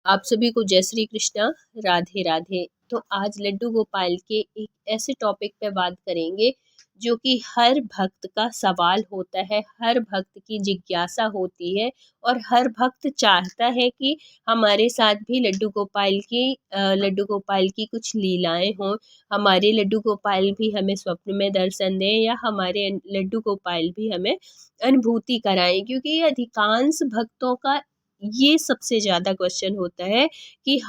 आप सभी को जय श्री कृष्णा, राधे राधे। तो आज लड्डू गोपाल के एक ऐसे टॉपिक पे बात करेंगे जो कि हर भक्त का सवाल होता है, हर भक्त की जिज्ञासा होती है और हर भक्त चाहता है कि हमारे साथ भी लड्डू गोपाल की कुछ लीलाएं हों, हमारे लड्डू गोपाल भी हमें स्वप्न में दर्शन दें या हमारे लड्डू गोपाल भी हमें अनुभूति कराएं। क्योंकि अधिकांश भक्तों का ये सबसे ज़्यादा क्वेश्चन होता है कि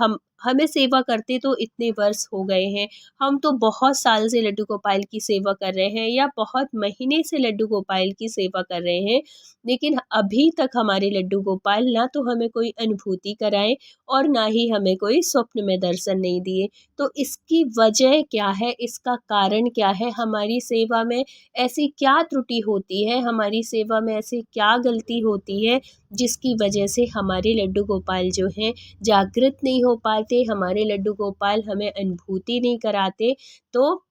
हमें सेवा करते तो इतने वर्ष हो गए हैं, हम तो बहुत साल से लड्डू गोपाल की सेवा कर रहे हैं या बहुत महीने से लड्डू गोपाल की सेवा कर रहे हैं, लेकिन अभी तक हमारे लड्डू गोपाल ना तो हमें कोई अनुभूति कराए और ना ही हमें कोई स्वप्न में दर्शन नहीं दिए। तो इसकी वजह क्या है, इसका कारण क्या है, हमारी सेवा में ऐसी क्या त्रुटि होती है, हमारी सेवा में ऐसी क्या गलती होती है जिसकी वजह से हमारे लड्डू गोपाल जो हैं जागृत नहीं हो पाते, हमारे लड्डू गोपाल हमें अनुभूति नहीं कराते। तो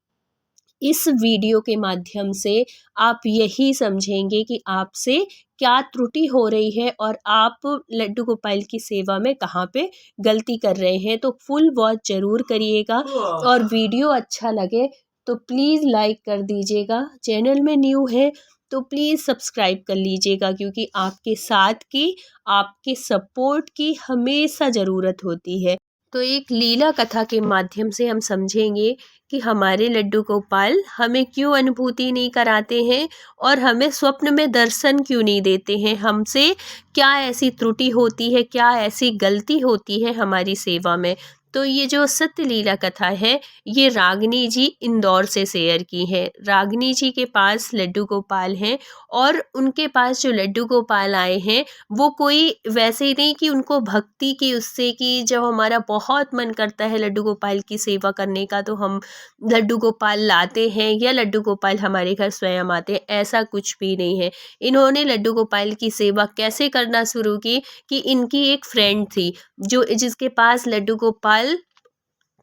इस वीडियो के माध्यम से आप यही समझेंगे कि आपसे क्या त्रुटि हो रही है और आप लड्डू गोपाल की सेवा में कहाँ पे गलती कर रहे हैं। तो फुल वॉच ज़रूर करिएगा और वीडियो अच्छा लगे तो प्लीज़ लाइक कर दीजिएगा। चैनल में न्यू है तो प्लीज़ सब्सक्राइब कर लीजिएगा, क्योंकि आपके साथ की, आपके सपोर्ट की हमेशा ज़रूरत होती है। तो एक लीला कथा के माध्यम से हम समझेंगे कि हमारे लड्डू गोपाल हमें क्यों अनुभूति नहीं कराते हैं और हमें स्वप्न में दर्शन क्यों नहीं देते हैं। हमसे क्या ऐसी त्रुटि होती है, क्या ऐसी गलती होती है हमारी सेवा में। तो ये जो सत्य लीला कथा है, ये रागिनी जी इंदौर से शेयर की है। रागिनी जी के पास लड्डू गोपाल हैं और उनके पास जो लड्डू गोपाल आए हैं वो कोई वैसे ही नहीं कि उनको भक्ति की उससे कि जब हमारा बहुत मन करता है लड्डू गोपाल की सेवा करने का तो हम लड्डू गोपाल लाते हैं या लड्डू गोपाल हमारे घर स्वयं आते हैं, ऐसा कुछ भी नहीं है। इन्होंने लड्डू गोपाल की सेवा कैसे करना शुरू की कि इनकी एक फ्रेंड थी जिसके पास लड्डू गोपाल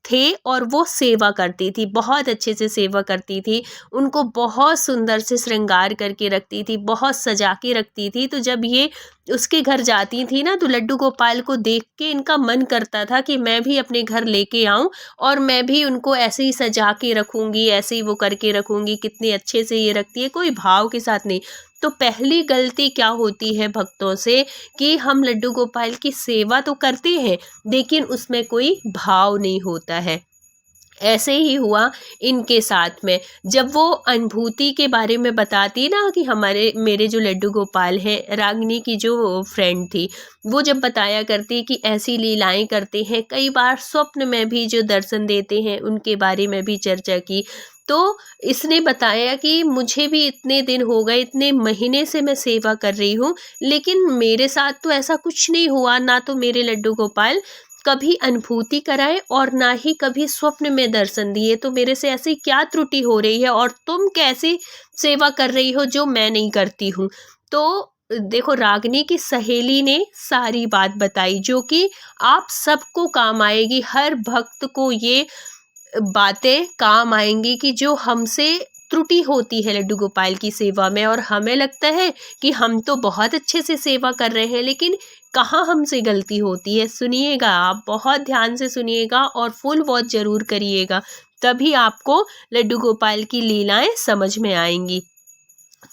थे और वो सेवा करती थी, बहुत अच्छे से सेवा करती थी, उनको बहुत सुंदर से श्रृंगार करके रखती थी, बहुत सजा के रखती थी। तो जब ये उसके घर जाती थी ना तो लड्डू गोपाल को देख के इनका मन करता था कि मैं भी अपने घर लेके आऊं और मैं भी उनको ऐसे ही सजा के रखूंगी, ऐसे ही वो करके रखूंगी, कितने अच्छे से ये रखती है, कोई भाव के साथ नहीं। तो पहली गलती क्या होती है भक्तों से कि हम लड्डू गोपाल की सेवा तो करते हैं लेकिन उसमें कोई भाव नहीं होता है। ऐसे ही हुआ इनके साथ में। जब वो अनुभूति के बारे में बताती ना कि मेरे जो लड्डू गोपाल हैं, रागिनी की जो फ्रेंड थी, वो जब बताया करती कि ऐसी लीलाएं करते हैं, कई बार स्वप्न में भी जो दर्शन देते हैं उनके बारे में भी चर्चा की। तो इसने बताया कि मुझे भी इतने दिन हो गए, इतने महीने से मैं सेवा कर रही हूँ, लेकिन मेरे साथ तो ऐसा कुछ नहीं हुआ, ना तो मेरे लड्डू गोपाल कभी अनुभूति कराए और ना ही कभी स्वप्न में दर्शन दिए। तो मेरे से ऐसी क्या त्रुटि हो रही है और तुम कैसी सेवा कर रही हो जो मैं नहीं करती हूँ। तो देखो, रागिनी की सहेली ने सारी बात बताई जो कि आप सबको काम आएगी, हर भक्त को ये बातें काम आएंगी कि जो हमसे त्रुटि होती है लड्डू गोपाल की सेवा में और हमें लगता है कि हम तो बहुत अच्छे से सेवा कर रहे हैं, लेकिन कहाँ हमसे गलती होती है। सुनिएगा, आप बहुत ध्यान से सुनिएगा और फुल वॉच जरूर करिएगा, तभी आपको लड्डू गोपाल की लीलाएं समझ में आएंगी।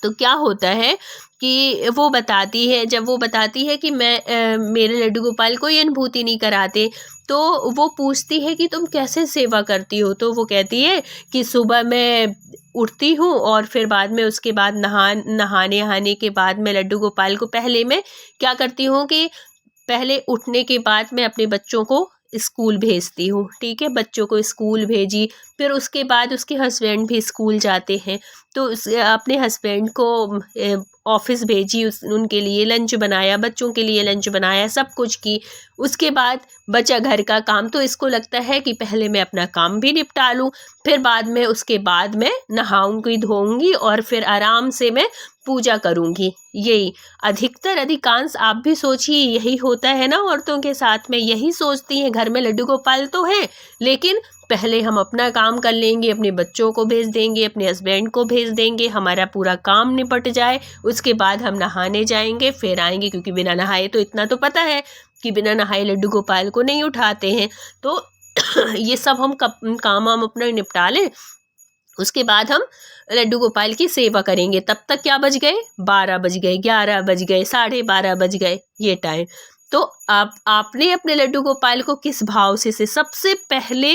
तो क्या होता है कि वो बताती है, जब वो बताती है कि मेरे लड्डू गोपाल कोई अनुभूति नहीं कराते, तो वो पूछती है कि तुम कैसे सेवा करती हो। तो वो कहती है कि सुबह मैं उठती हूँ और फिर बाद में उसके बाद नहाने के बाद मैं लड्डू गोपाल को पहले मैं क्या करती हूँ कि पहले उठने के बाद मैं अपने बच्चों को स्कूल भेजती हूँ। ठीक है, बच्चों को स्कूल भेजी, फिर उसके बाद उसके हस्बैंड भी स्कूल जाते हैं तो अपने हस्बैंड को ऑफिस भेजी, उनके लिए लंच बनाया, बच्चों के लिए लंच बनाया, सब कुछ की। उसके बाद बचा घर का काम, तो इसको लगता है कि पहले मैं अपना काम भी निपटा लूँ, फिर बाद में उसके बाद मैं नहाऊंगी धोऊंगी और फिर आराम से मैं पूजा करूंगी। यही अधिकांश आप भी सोचिए यही होता है ना, औरतों के साथ में यही सोचती हैं, घर में लड्डू गोपाल तो है लेकिन पहले हम अपना काम कर लेंगे, अपने बच्चों को भेज देंगे, अपने हस्बैंड को भेज देंगे, हमारा पूरा काम निपट जाए, उसके बाद हम नहाने जाएंगे फिर आएंगे, क्योंकि बिना नहाए तो इतना तो पता है कि बिना नहाए लड्डू गोपाल को नहीं उठाते हैं। तो ये सब हम काम हम अपना निपटा लें, उसके बाद हम लड्डू गोपाल की सेवा करेंगे। तब तक क्या बज गए, 12 बज गए, 11 बज गए, 12:30 बज गए, ये टाइम। तो आपने अपने लड्डू गोपाल को किस भाव से सबसे पहले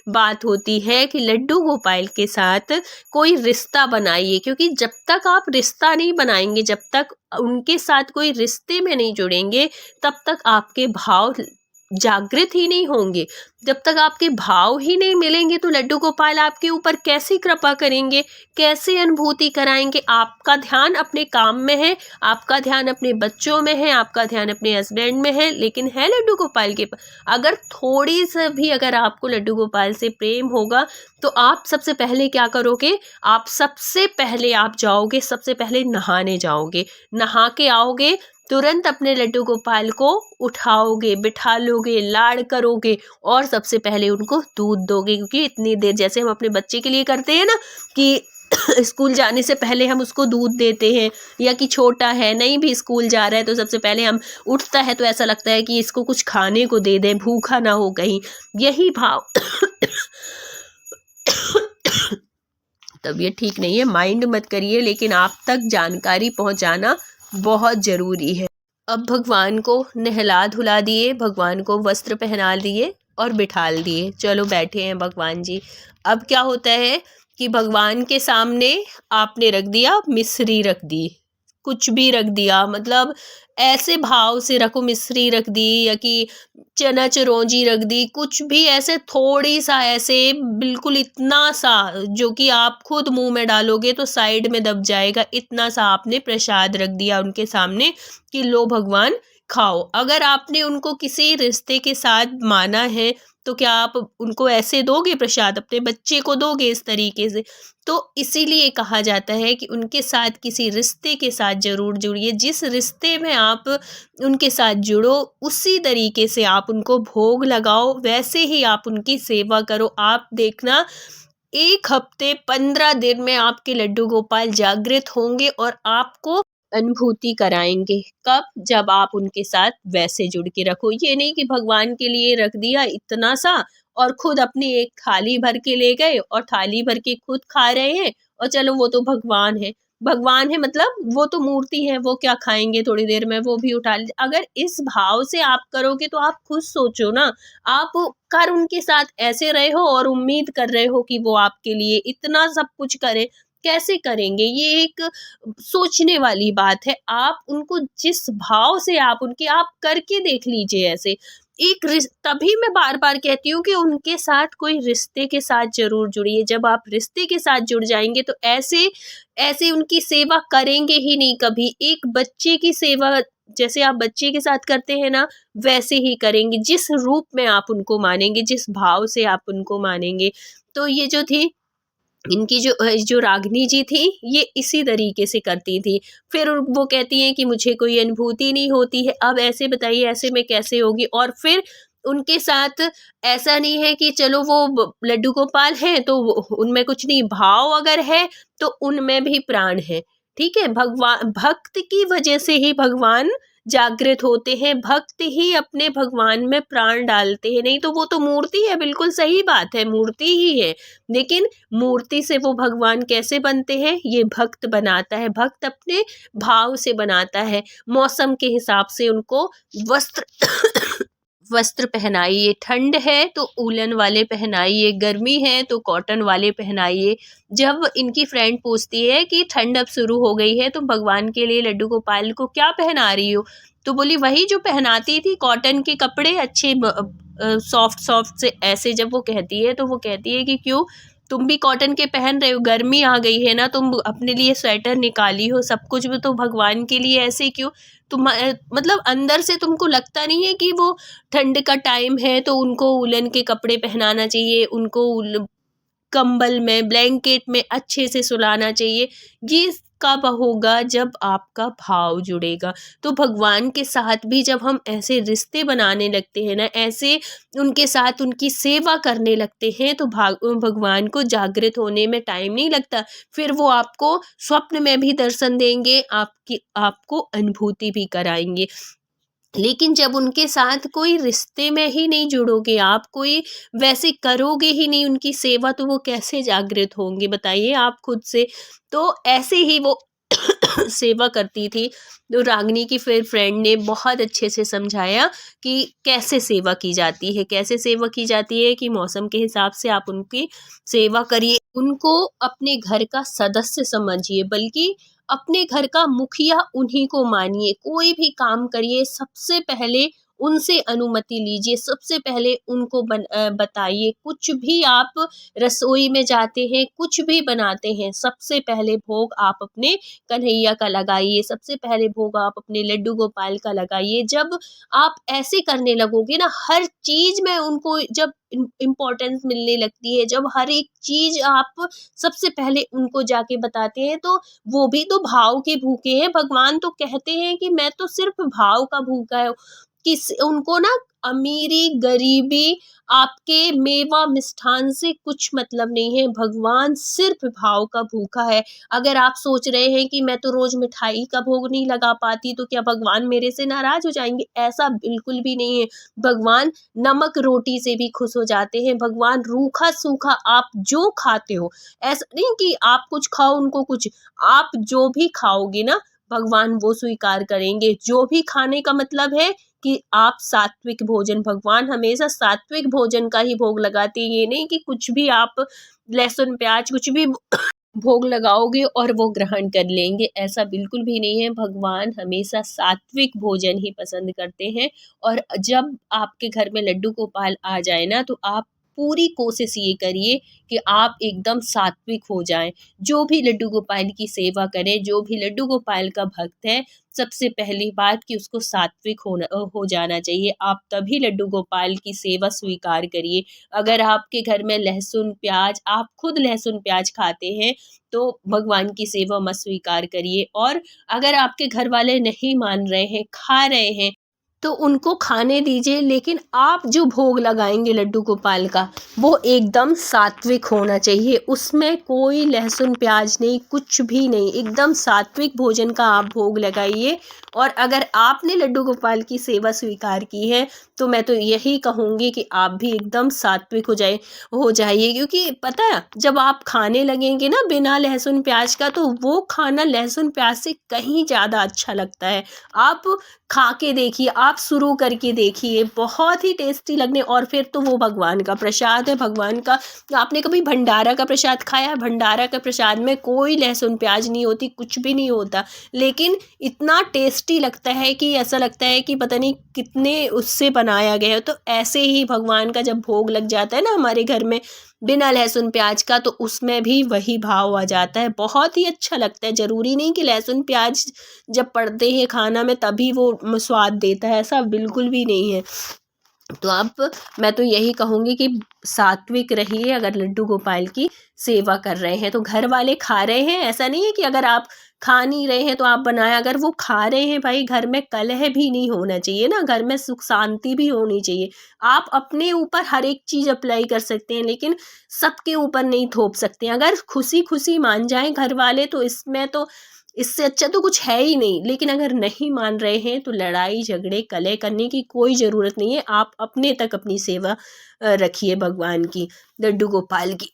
बात होती है कि लड्डू गोपाल के साथ कोई रिश्ता बनाइए, क्योंकि जब तक आप रिश्ता नहीं बनाएंगे, जब तक उनके साथ कोई रिश्ते में नहीं जुड़ेंगे, तब तक आपके भाव जागृत ही नहीं होंगे। जब तक आपके भाव ही नहीं मिलेंगे तो लड्डू गोपाल आपके ऊपर कैसी कृपा करेंगे, कैसे अनुभूति कराएंगे। आपका ध्यान अपने काम में है, आपका ध्यान अपने बच्चों में है, आपका ध्यान अपने हस्बैंड में है, लेकिन है लड्डू गोपाल के अगर थोड़ी सी भी अगर आपको लड्डू गोपाल से प्रेम होगा तो आप सबसे पहले क्या करोगे, आप सबसे पहले आप जाओगे, सबसे पहले नहाने जाओगे, नहा के आओगे, तुरंत अपने लड्डू गोपाल को उठाओगे, बिठा लोगे, लाड़ करोगे और सबसे पहले उनको दूध दोगे। क्योंकि इतनी देर जैसे हम अपने बच्चे के लिए करते हैं ना कि स्कूल जाने से पहले हम उसको दूध देते हैं, या कि छोटा है नहीं भी स्कूल जा रहा है तो सबसे पहले हम उठता है तो ऐसा लगता है कि इसको कुछ खाने को दे दें, भूखा ना हो कहीं, यही भाव तबीयत ठीक नहीं है, माइंड मत करिए, लेकिन आप तक जानकारी पहुंचाना बहुत ज़रूरी है। अब भगवान को नहला धुला दिए, भगवान को वस्त्र पहना दिए और बिठाल दिए, चलो बैठे हैं भगवान जी। अब क्या होता है कि भगवान के सामने आपने रख दिया, मिश्री रख दी, कुछ भी रख दिया, मतलब ऐसे भाव से रखो, मिश्री रख दी या कि चना चिरौंजी रख दी, कुछ भी ऐसे थोड़ी सा, ऐसे बिल्कुल इतना सा जो कि आप खुद मुंह में डालोगे तो साइड में दब जाएगा, इतना सा आपने प्रसाद रख दिया उनके सामने कि लो भगवान खाओ। अगर आपने उनको किसी रिश्ते के साथ माना है तो क्या आप उनको ऐसे दोगे प्रसाद, अपने बच्चे को दोगे इस तरीके से? तो इसीलिए कहा जाता है कि उनके साथ किसी रिश्ते के साथ जरूर जुड़िए, जिस रिश्ते में आप उनके साथ जुड़ो उसी तरीके से आप उनको भोग लगाओ, वैसे ही आप उनकी सेवा करो। आप देखना 1 हफ्ते 15 दिन में आपके लड्डू गोपाल जागृत होंगे और आपको अनुभूति कराएंगे। कब? जब आप उनके साथ वैसे जुड़ के रखो। ये नहीं कि भगवान के लिए रख दिया इतना सा और खुद अपनी एक थाली भर के ले गए और थाली भर के खुद खा रहे हैं, और चलो वो तो भगवान है, भगवान है मतलब वो तो मूर्ति है, वो क्या खाएंगे थोड़ी देर में, वो भी उठा लीजिए। अगर इस भाव से आप करोगे तो आप खुद सोचो ना, आप कर उनके साथ ऐसे रहे हो और उम्मीद कर रहे हो कि वो आपके लिए इतना सब कुछ करे, कैसे करेंगे? ये एक सोचने वाली बात है। आप उनको जिस भाव से आप उनके आप करके देख लीजिए ऐसे एक तभी मैं बार बार कहती हूँ कि उनके साथ कोई रिश्ते के साथ जरूर जुड़िए। जब आप रिश्ते के साथ जुड़ जाएंगे तो ऐसे ऐसे उनकी सेवा करेंगे ही नहीं कभी। एक बच्चे की सेवा जैसे आप बच्चे के साथ करते हैं ना, वैसे ही करेंगे, जिस रूप में आप उनको मानेंगे, जिस भाव से आप उनको मानेंगे। तो ये जो थी इनकी जो रागिनी जी थी, ये इसी तरीके से करती थी। फिर वो कहती हैं कि मुझे कोई अनुभूति नहीं होती है। अब ऐसे बताइए, ऐसे में कैसे होगी? और फिर उनके साथ ऐसा नहीं है कि चलो वो लड्डू गोपाल हैं तो उनमें कुछ नहीं, भाव अगर है तो उनमें भी प्राण है। ठीक है, भगवान भक्त की वजह से ही भगवान जागृत होते हैं, भक्त ही अपने भगवान में प्राण डालते हैं, नहीं तो वो तो मूर्ति है। बिल्कुल सही बात है, मूर्ति ही है, लेकिन मूर्ति से वो भगवान कैसे बनते हैं? ये भक्त बनाता है, भक्त अपने भाव से बनाता है। मौसम के हिसाब से उनको वस्त्र वस्त्र पहनाइए, ठंड है तो उलन वाले पहनाइए, गर्मी है तो कॉटन वाले पहनाइए। जब इनकी फ्रेंड पूछती है कि ठंड अब शुरू हो गई है तो भगवान के लिए लड्डू गोपाल को क्या पहना रही हो, तो बोली वही जो पहनाती थी, कॉटन के कपड़े अच्छे सॉफ्ट सॉफ्ट से। ऐसे जब वो कहती है तो वो कहती है कि क्यों, तुम भी कॉटन के पहन रहे हो, गर्मी आ गई है ना, तुम अपने लिए स्वेटर निकाली हो, सब कुछ भी तो भगवान के लिए ऐसे क्यों? तुम मतलब अंदर से तुमको लगता नहीं है कि वो ठंड का टाइम है तो उनको उलन के कपड़े पहनाना चाहिए, उनको कंबल में ब्लैंकेट में अच्छे से सुलाना चाहिए? ये कब होगा? जब आपका भाव जुड़ेगा। तो भगवान के साथ भी जब हम ऐसे रिश्ते बनाने लगते हैं ना, ऐसे उनके साथ उनकी सेवा करने लगते हैं तो भगवान को जागृत होने में टाइम नहीं लगता। फिर वो आपको स्वप्न में भी दर्शन देंगे, आपको अनुभूति भी कराएंगे। लेकिन जब उनके साथ कोई रिश्ते में ही नहीं जुड़ोगे आप, कोई वैसे करोगे ही नहीं उनकी सेवा, तो वो कैसे जागृत होंगे बताइए आप खुद से। तो ऐसे ही वो सेवा करती थी। तो रागिनी की फिर फ्रेंड ने बहुत अच्छे से समझाया कि कैसे सेवा की जाती है, कैसे सेवा की जाती है कि मौसम के हिसाब से आप उनकी सेवा करिए, उनको अपने घर का सदस्य समझिए, बल्कि अपने घर का मुखिया उन्हीं को मानिए। कोई भी काम करिए सबसे पहले उनसे अनुमति लीजिए, सबसे पहले उनको बताइए। कुछ भी आप रसोई में जाते हैं, कुछ भी बनाते हैं, सबसे पहले भोग आप अपने कन्हैया का लगाइए, सबसे पहले भोग आप अपने लड्डू गोपाल का लगाइए। जब आप ऐसे करने लगोगे ना, हर चीज़ में उनको जब इम्पोर्टेंस मिलने लगती है, जब हर एक चीज़ आप सबसे पहले उनको जाके बताते हैं, तो वो भी तो भाव के भूखे हैं। भगवान तो कहते हैं कि मैं तो सिर्फ भाव का भूखा हूँ। किस उनको ना अमीरी गरीबी आपके मेवा मिष्ठान से कुछ मतलब नहीं है। भगवान सिर्फ भाव का भूखा है। अगर आप सोच रहे हैं कि मैं तो रोज मिठाई का भोग नहीं लगा पाती, तो क्या भगवान मेरे से नाराज हो जाएंगे? ऐसा बिल्कुल भी नहीं है। भगवान नमक रोटी से भी खुश हो जाते हैं। भगवान रूखा सूखा आप जो खाते हो, ऐसा नहीं कि आप कुछ खाओ उनको कुछ, आप जो भी खाओगे ना, भगवान वो स्वीकार करेंगे। जो भी खाने का मतलब है कि आप सात्विक भोजन, भगवान हमेशा सात्विक भोजन का ही भोग लगाते हैं। ये नहीं कि कुछ भी आप लहसुन प्याज कुछ भी भोग लगाओगे और वो ग्रहण कर लेंगे, ऐसा बिल्कुल भी नहीं है। भगवान हमेशा सात्विक भोजन ही पसंद करते हैं। और जब आपके घर में लड्डू गोपाल आ जाए ना, तो आप पूरी कोशिश ये करिए कि आप एकदम सात्विक हो जाएं। जो भी लड्डू गोपाल की सेवा करे, जो भी लड्डू गोपाल का भक्त है, सबसे पहली बात कि उसको सात्विक हो जाना चाहिए। आप तभी लड्डू गोपाल की सेवा स्वीकार करिए। अगर आपके घर में लहसुन प्याज, आप खुद लहसुन प्याज खाते हैं, तो भगवान की सेवा मत स्वीकार करिए। और अगर आपके घर वाले नहीं मान रहे हैं, खा रहे हैं, तो उनको खाने दीजिए, लेकिन आप जो भोग लगाएंगे लड्डू गोपाल का, वो एकदम सात्विक होना चाहिए। उसमें कोई लहसुन प्याज नहीं, कुछ भी नहीं, एकदम सात्विक भोजन का आप भोग लगाइए। और अगर आपने लड्डू गोपाल की सेवा स्वीकार की है, तो मैं तो यही कहूँगी कि आप भी एकदम सात्विक हो जाइए। क्योंकि पता है, जब आप खाने लगेंगे ना बिना लहसुन प्याज का, तो वो खाना लहसुन प्याज से कहीं ज़्यादा अच्छा लगता है। आप खा के देखिए, आप शुरू करके देखिए, बहुत ही टेस्टी लगने। और फिर तो वो भगवान का प्रसाद है, भगवान का। आपने कभी भंडारा का प्रसाद खाया है? भंडारा का प्रसाद में कोई लहसुन प्याज नहीं होती, कुछ भी नहीं होता, लेकिन इतना टेस्टी लगता है कि ऐसा लगता है कि पता नहीं कितने उससे बनाया गया है। तो ऐसे ही भगवान का जब भोग लग जाता है ना हमारे घर में बिना लहसुन प्याज का, तो उसमें भी वही भाव आ जाता है, बहुत ही अच्छा लगता है। ज़रूरी नहीं कि लहसुन प्याज जब पड़ते हैं खाना में तभी वो स्वाद देता है, ऐसा बिल्कुल भी नहीं है। तो आप मैं तो यही कहूँगी कि सात्विक रहिए। अगर लड्डू गोपाल की सेवा कर रहे हैं, तो घर वाले खा रहे हैं, ऐसा नहीं है कि अगर आप खा नहीं रहे हैं तो आप बनाए। अगर वो खा रहे हैं भाई, घर में कलह भी नहीं होना चाहिए ना, घर में सुख शांति भी होनी चाहिए। आप अपने ऊपर हर एक चीज़ अप्लाई कर सकते हैं, लेकिन सबके ऊपर नहीं थोप सकते हैं। अगर खुशी खुशी मान जाएं घर वाले, तो इसमें तो इससे अच्छा तो कुछ है ही नहीं। लेकिन अगर नहीं मान रहे हैं, तो लड़ाई झगड़े कलह करने की कोई ज़रूरत नहीं है। आप अपने तक अपनी सेवा रखिए भगवान की, लड्डू गोपाल की।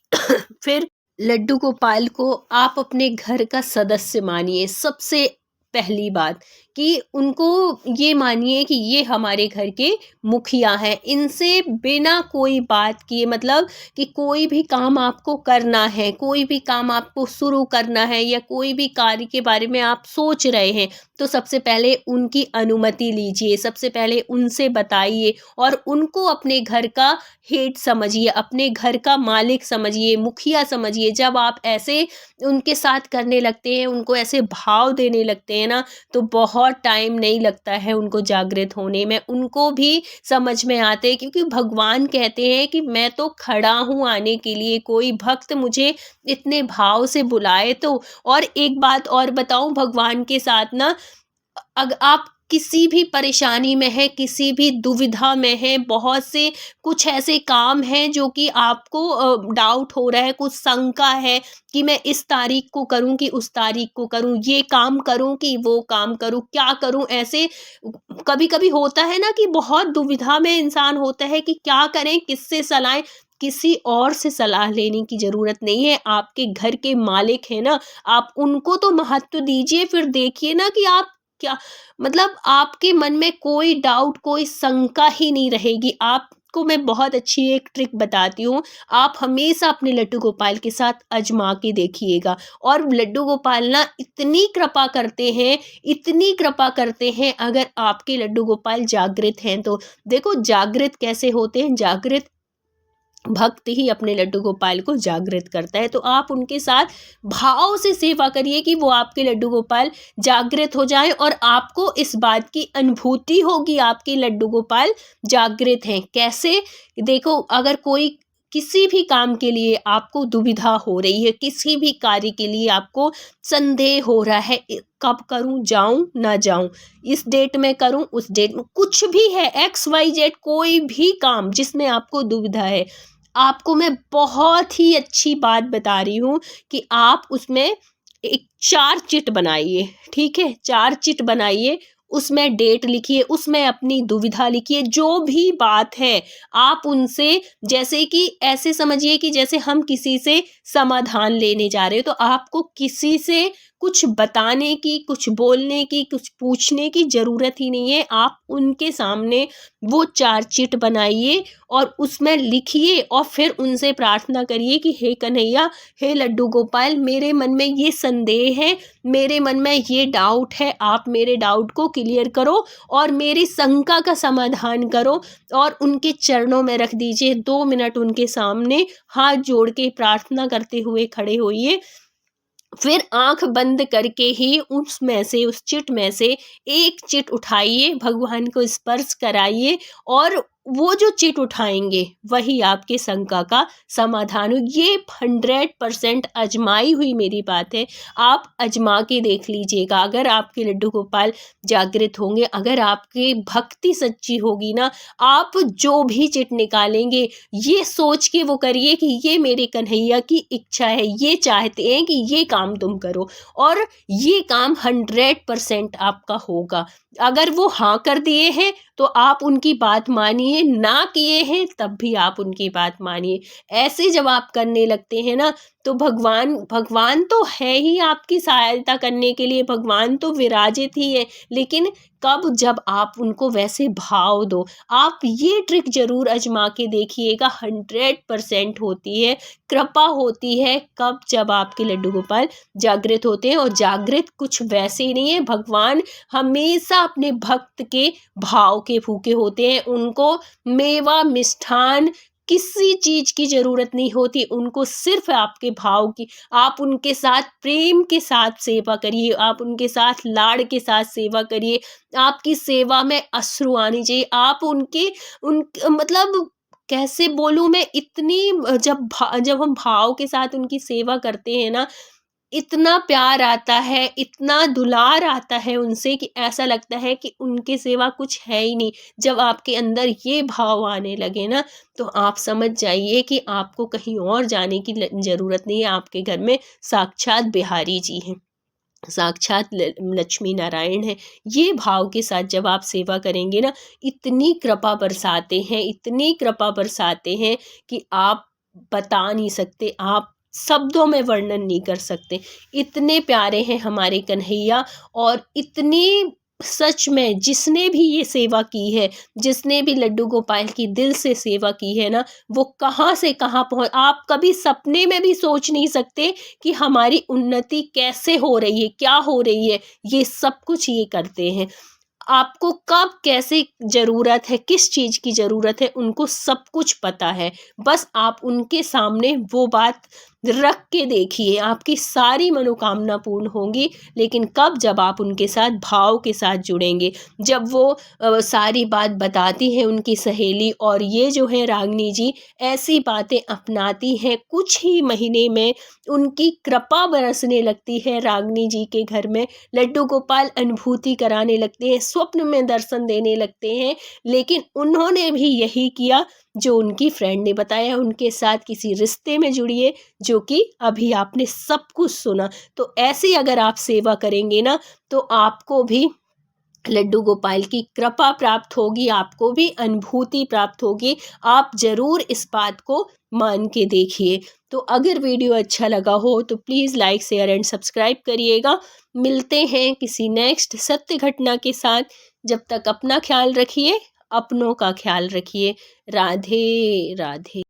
फिर लड्डू गोपाल को आप अपने घर का सदस्य मानिए। सबसे पहली बात कि उनको ये मानिए कि ये हमारे घर के मुखिया हैं। इनसे बिना कोई बात किए, मतलब कि कोई भी काम आपको करना है, कोई भी काम आपको शुरू करना है, या कोई भी कार्य के बारे में आप सोच रहे हैं, तो सबसे पहले उनकी अनुमति लीजिए, सबसे पहले उनसे बताइए। और उनको अपने घर का हेड समझिए, अपने घर का मालिक समझिए, मुखिया समझिए। जब आप ऐसे उनके साथ करने लगते हैं, उनको ऐसे भाव देने लगते हैं ना, तो बहुत टाइम नहीं लगता है उनको जागृत होने में, उनको भी समझ में आते हैं। क्योंकि भगवान कहते हैं कि मैं तो खड़ा हूँ आने के लिए, कोई भक्त मुझे इतने भाव से बुलाए तो। और एक बात और बताऊं, भगवान के साथ ना, अगर आप किसी भी परेशानी में है, किसी भी दुविधा में है, बहुत से कुछ ऐसे काम हैं जो कि आपको डाउट हो रहा है, कुछ शंका है कि मैं इस तारीख को करूं कि उस तारीख को करूं, ये काम करूं कि वो काम करूं, क्या करूं, ऐसे कभी कभी होता है ना कि बहुत दुविधा में इंसान होता है कि क्या करें, किससे सलाह। किसी और से सलाह लेने की जरूरत नहीं है, आपके घर के मालिक है ना, आप उनको तो महत्व दीजिए। फिर देखिए ना कि आप क्या, मतलब आपके मन में कोई डाउट, कोई शंका ही नहीं रहेगी। आपको मैं बहुत अच्छी एक ट्रिक बताती हूँ, आप हमेशा अपने लड्डू गोपाल के साथ आजमा के देखिएगा। और लड्डू गोपाल ना इतनी कृपा करते हैं, इतनी कृपा करते हैं, अगर आपके लड्डू गोपाल जागृत हैं तो। देखो जागृत कैसे होते हैं, जागृत भक्त ही अपने लड्डू गोपाल को जागृत करता है। तो आप उनके साथ भाव से सेवा करिए कि वो आपके लड्डू गोपाल जागृत हो जाएं, और आपको इस बात की अनुभूति होगी आपके लड्डू गोपाल जागृत हैं। कैसे, देखो अगर कोई किसी भी काम के लिए आपको दुविधा हो रही है, किसी भी कार्य के लिए आपको संदेह हो रहा है, कब करूं, जाऊं ना जाऊं, इस डेट में करूं, उस डेट में, कुछ भी है, XYZ कोई भी काम जिसमें आपको दुविधा है, आपको मैं बहुत ही अच्छी बात बता रही हूँ कि आप उसमें एक 4 चिट बनाइए। ठीक है, 4 चिट बनाइए, उसमें डेट लिखिए, उसमें अपनी दुविधा लिखिए, जो भी बात है आप उनसे, जैसे कि ऐसे समझिए कि जैसे हम किसी से समाधान लेने जा रहे हो, तो आपको किसी से कुछ बताने की, कुछ बोलने की, कुछ पूछने की ज़रूरत ही नहीं है। आप उनके सामने वो 4 चिट बनाइए और उसमें लिखिए, और फिर उनसे प्रार्थना करिए कि हे कन्हैया, हे लड्डू गोपाल, मेरे मन में ये संदेह है, मेरे मन में ये डाउट है, आप मेरे डाउट को क्लियर करो और मेरी शंका का समाधान करो। और उनके चरणों में रख दीजिए, 2 मिनट उनके सामने हाथ जोड़ के प्रार्थना करते हुए खड़े होइए। फिर आंख बंद करके ही उसमें से, उस चिट में से एक चिट उठाइए, भगवान को स्पर्श कराइए, और वो जो चिट उठाएंगे वही आपके शंका का समाधान हो। ये 100% आजमाई हुई मेरी बात है, आप आजमा के देख लीजिएगा। अगर आपके लड्डू गोपाल जागृत होंगे, अगर आपकी भक्ति सच्ची होगी ना, आप जो भी चिट निकालेंगे ये सोच के वो करिए कि ये मेरे कन्हैया की इच्छा है, ये चाहते हैं कि ये काम तुम करो, और ये काम 100% आपका होगा। अगर वो हाँ कर दिए हैं तो आप उनकी बात मानिए, ना किए हैं तब भी आप उनकी बात मानिए। ऐसे जब आप करने लगते हैं ना, तो भगवान भगवान तो है ही आपकी सहायता करने के लिए, भगवान तो विराजित ही है, लेकिन कब, जब आप उनको वैसे भाव दो। आप ये ट्रिक जरूर आजमा के देखिएगा, 100% होती है, कृपा होती है। कब, जब आपके लड्डू गोपाल जागृत होते हैं। और जागृत कुछ वैसे ही नहीं है, भगवान हमेशा अपने भक्त के भाव के भूखे होते हैं। उनको मेवा मिष्ठान किसी चीज की जरूरत नहीं होती, उनको सिर्फ आपके भाव की। आप उनके साथ प्रेम के साथ सेवा करिए, आप उनके साथ लाड़ के साथ सेवा करिए। आपकी सेवा में अश्रु आनी चाहिए। आप उनके उन मतलब कैसे बोलूं मैं, इतनी जब हम भाव के साथ उनकी सेवा करते हैं ना, इतना प्यार आता है, इतना दुलार आता है उनसे कि ऐसा लगता है कि उनके सिवा कुछ है ही नहीं। जब आपके अंदर ये भाव आने लगे ना, तो आप समझ जाइए कि आपको कहीं और जाने की ज़रूरत नहीं है। आपके घर में साक्षात बिहारी जी हैं, साक्षात लक्ष्मी नारायण है। ये भाव के साथ जब आप सेवा करेंगे ना, इतनी कृपा बरसाते हैं, इतनी कृपा बरसाते हैं कि आप बता नहीं सकते, आप शब्दों में वर्णन नहीं कर सकते। इतने प्यारे हैं हमारे कन्हैया, और इतनी, सच में जिसने भी ये सेवा की है, जिसने भी लड्डू गोपाल की दिल से सेवा की है ना, वो कहाँ से कहाँ पहुँच, आप कभी सपने में भी सोच नहीं सकते कि हमारी उन्नति कैसे हो रही है, क्या हो रही है। ये सब कुछ ये करते हैं। आपको कब कैसे ज़रूरत है, किस चीज़ की ज़रूरत है, उनको सब कुछ पता है। बस आप उनके सामने वो बात रख के देखिए, आपकी सारी मनोकामना पूर्ण होंगी। लेकिन कब, जब आप उनके साथ भाव के साथ जुड़ेंगे। जब वो सारी बात बताती हैं उनकी सहेली, और ये जो है रागनी जी ऐसी बातें अपनाती हैं, कुछ ही महीने में उनकी कृपा बरसने लगती है रागनी जी के घर में। लड्डू गोपाल अनुभूति कराने लगते हैं, स्वप्न में दर्शन देने लगते हैं। लेकिन उन्होंने भी यही किया जो उनकी फ्रेंड ने बताया, उनके साथ किसी रिश्ते में जुड़िए, जो कि अभी आपने सब कुछ सुना। तो ऐसे अगर आप सेवा करेंगे ना तो आपको भी लड्डू गोपाल की कृपा प्राप्त होगी, आपको भी अनुभूति प्राप्त होगी। आप जरूर इस बात को मान के देखिए। तो अगर वीडियो अच्छा लगा हो तो please like share and subscribe करिएगा। मिलते हैं किसी नेक्स्ट सत्य घटना के साथ। जब तक अपना ख्याल रखिए, अपनों का ख्याल रखिए। राधे राधे।